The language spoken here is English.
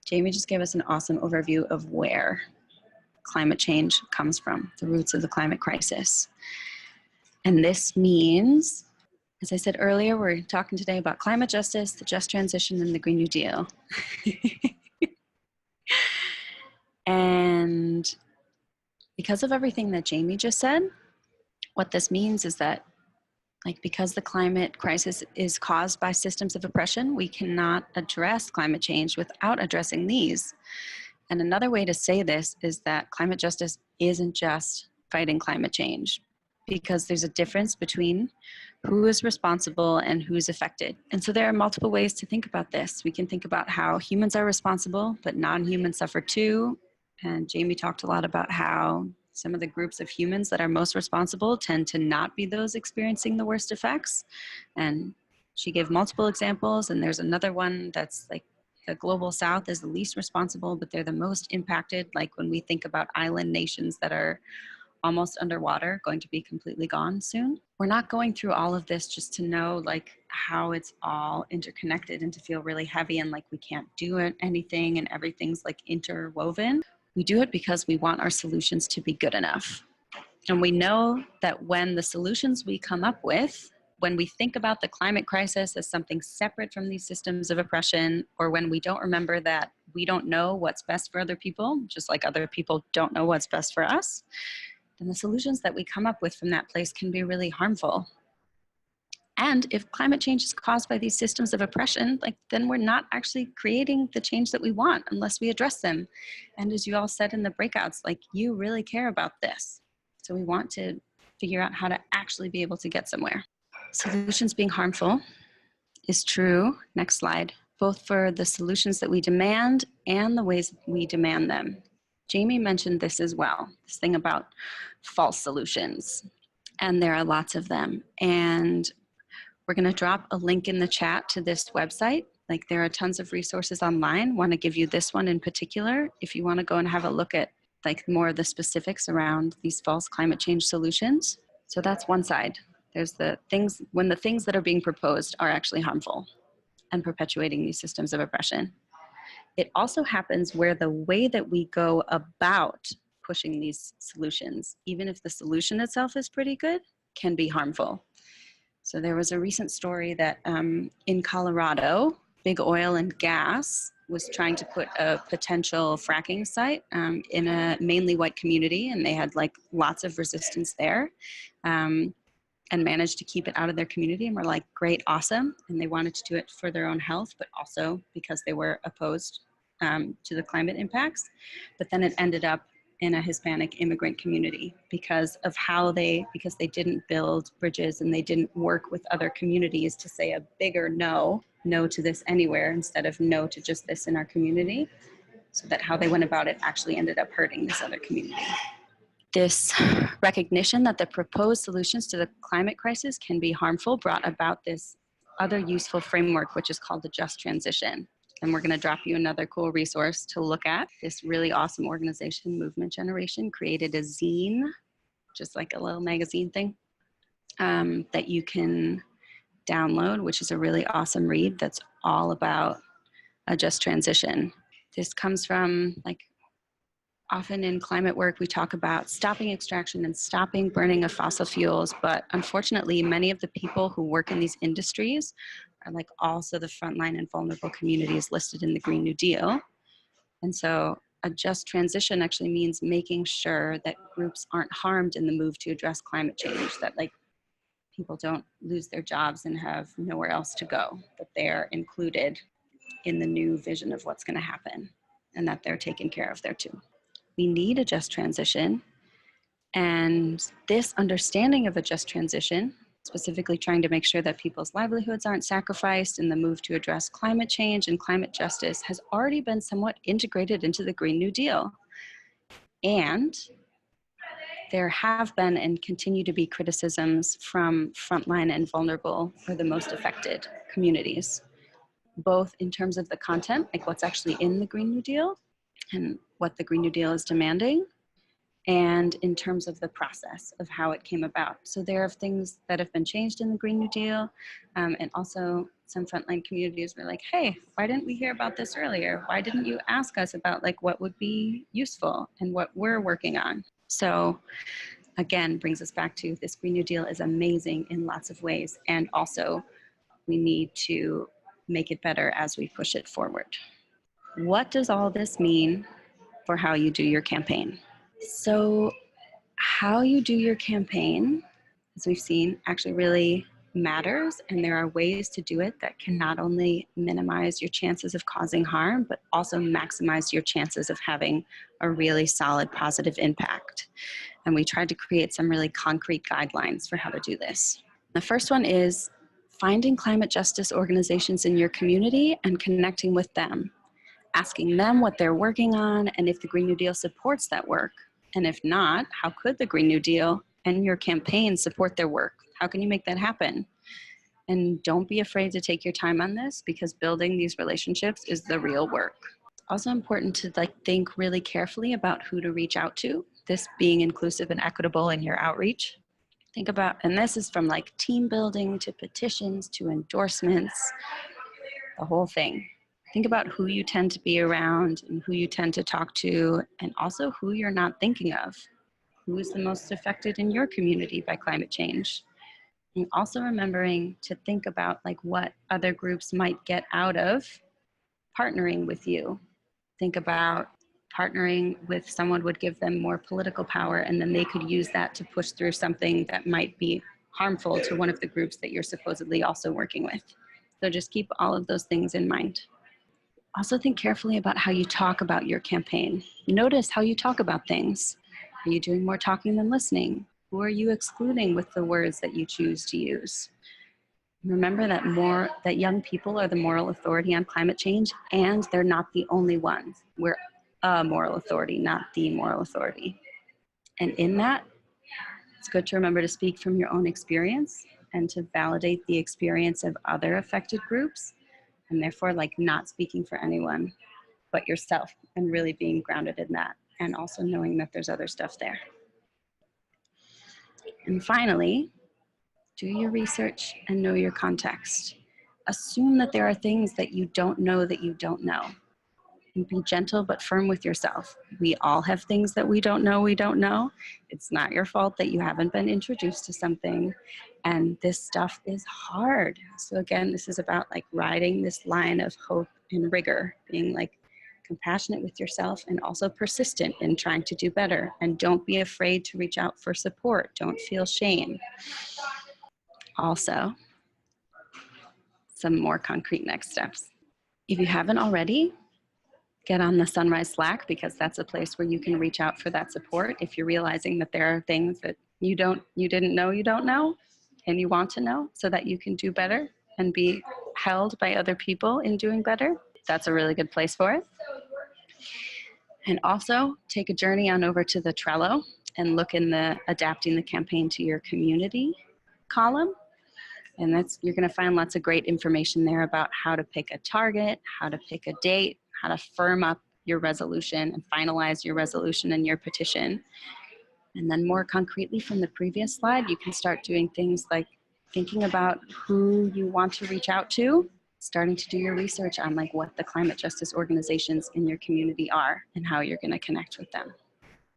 Jamie just gave us an awesome overview of where climate change comes from, the roots of the climate crisis. And this means, as I said earlier, we're talking today about climate justice, the just transition, and the Green New Deal. And because of everything that Jamie just said, what this means is that, like, because the climate crisis is caused by systems of oppression, we cannot address climate change without addressing these. And another way to say this is that climate justice isn't just fighting climate change, because there's a difference between who is responsible and who's affected. And so there are multiple ways to think about this. We can think about how humans are responsible, but non-humans suffer too. And Jamie talked a lot about how some of the groups of humans that are most responsible tend to not be those experiencing the worst effects. And she gave multiple examples, and there's another one that's like the global south is the least responsible, but they're the most impacted. Like when we think about island nations that are almost underwater, going to be completely gone soon. We're not going through all of this just to know like how it's all interconnected and to feel really heavy and like we can't do anything and everything's like interwoven. We do it because we want our solutions to be good enough. And we know that when the solutions we come up with, when we think about the climate crisis as something separate from these systems of oppression, or when we don't remember that we don't know what's best for other people, just like other people don't know what's best for us, then the solutions that we come up with from that place can be really harmful. And if climate change is caused by these systems of oppression, like then we're not actually creating the change that we want unless we address them. And as you all said in the breakouts, like you really care about this. So we want to figure out how to actually be able to get somewhere. Solutions being harmful is true, next slide, both for the solutions that we demand and the ways we demand them. Jamie mentioned this as well, this thing about false solutions, and there are lots of them. And we're gonna drop a link in the chat to this website. Like there are tons of resources online. Want to give you this one in particular if you want to go and have a look at like more of the specifics around these false climate change solutions. So that's one side. There's the things, when the things that are being proposed are actually harmful and perpetuating these systems of oppression. It also happens where the way that we go about pushing these solutions, even if the solution itself is pretty good, can be harmful. So there was a recent story that in Colorado, big oil and gas was trying to put a potential fracking site in a mainly white community, and they had like lots of resistance there. And managed to keep it out of their community, and were like, great, awesome. And they wanted to do it for their own health, but also because they were opposed to the climate impacts. But then it ended up in a Hispanic immigrant community because they didn't build bridges and they didn't work with other communities to say a bigger no to this anywhere instead of no to just this in our community. So that how they went about it actually ended up hurting this other community. This recognition that the proposed solutions to the climate crisis can be harmful brought about this other useful framework, which is called the just transition. And we're going to drop you another cool resource to look at. This really awesome organization, Movement Generation, created a zine, just like a little magazine thing, that you can download, which is a really awesome read that's all about a just transition. This comes from like, often in climate work, we talk about stopping extraction and stopping burning of fossil fuels, but unfortunately, many of the people who work in these industries are like also the frontline and vulnerable communities listed in the Green New Deal. And so a just transition actually means making sure that groups aren't harmed in the move to address climate change, that like people don't lose their jobs and have nowhere else to go, that they're included in the new vision of what's going to happen and that they're taken care of there too. We need a just transition, and this understanding of a just transition, specifically trying to make sure that people's livelihoods aren't sacrificed in the move to address climate change and climate justice, has already been somewhat integrated into the Green New Deal. And there have been and continue to be criticisms from frontline and vulnerable or the most affected communities, both in terms of the content, like what's actually in the Green New Deal, and what the Green New Deal is demanding, and in terms of the process of how it came about. So there are things that have been changed in the Green New Deal, and also some frontline communities were like, hey, why didn't we hear about this earlier? Why didn't you ask us about like what would be useful and what we're working on? So again, brings us back to this Green New Deal is amazing in lots of ways. And also we need to make it better as we push it forward. What does all this mean for how you do your campaign? So how you do your campaign, as we've seen, actually really matters, and there are ways to do it that can not only minimize your chances of causing harm, but also maximize your chances of having a really solid positive impact. And we tried to create some really concrete guidelines for how to do this. The first one is finding climate justice organizations in your community and connecting with them, asking them what they're working on and if the Green New Deal supports that work. And if not, how could the Green New Deal and your campaign support their work? How can you make that happen? And don't be afraid to take your time on this, because building these relationships is the real work. It's also important to think really carefully about who to reach out to, this being inclusive and equitable in your outreach. Think about, and this is from like team building to petitions to endorsements, the whole thing. Think about who you tend to be around and who you tend to talk to, and also who you're not thinking of. Who is the most affected in your community by climate change? And also remembering to think about like what other groups might get out of partnering with you. Think about partnering with someone would give them more political power, and then they could use that to push through something that might be harmful to one of the groups that you're supposedly also working with. So just keep all of those things in mind. Also think carefully about how you talk about your campaign. Notice how you talk about things. Are you doing more talking than listening? Who are you excluding with the words that you choose to use? Remember that young people are the moral authority on climate change, and they're not the only ones. We're a moral authority, not the moral authority. And in that, it's good to remember to speak from your own experience and to validate the experience of other affected groups, and therefore like not speaking for anyone but yourself, and really being grounded in that, and also knowing that there's other stuff there. And finally, do your research and know your context. Assume that there are things that you don't know that you don't know. And be gentle but firm with yourself. We all have things that we don't know. It's not your fault that you haven't been introduced to something. And this stuff is hard. So again, this is about like riding this line of hope and rigor, being like compassionate with yourself and also persistent in trying to do better. And don't be afraid to reach out for support. Don't feel shame. Also, some more concrete next steps. If you haven't already, get on the Sunrise Slack, because that's a place where you can reach out for that support if you're realizing that there are things that you didn't know and you want to know, so that you can do better and be held by other people in doing better. That's a really good place for it. And also take a journey on over to the Trello and look in the adapting the campaign to your community column. And you're going to find lots of great information there about how to pick a target, how to pick a date, how to firm up your resolution and finalize your resolution and your petition. And then more concretely from the previous slide, you can start doing things like thinking about who you want to reach out to, starting to do your research on like what the climate justice organizations in your community are and how you're going to connect with them.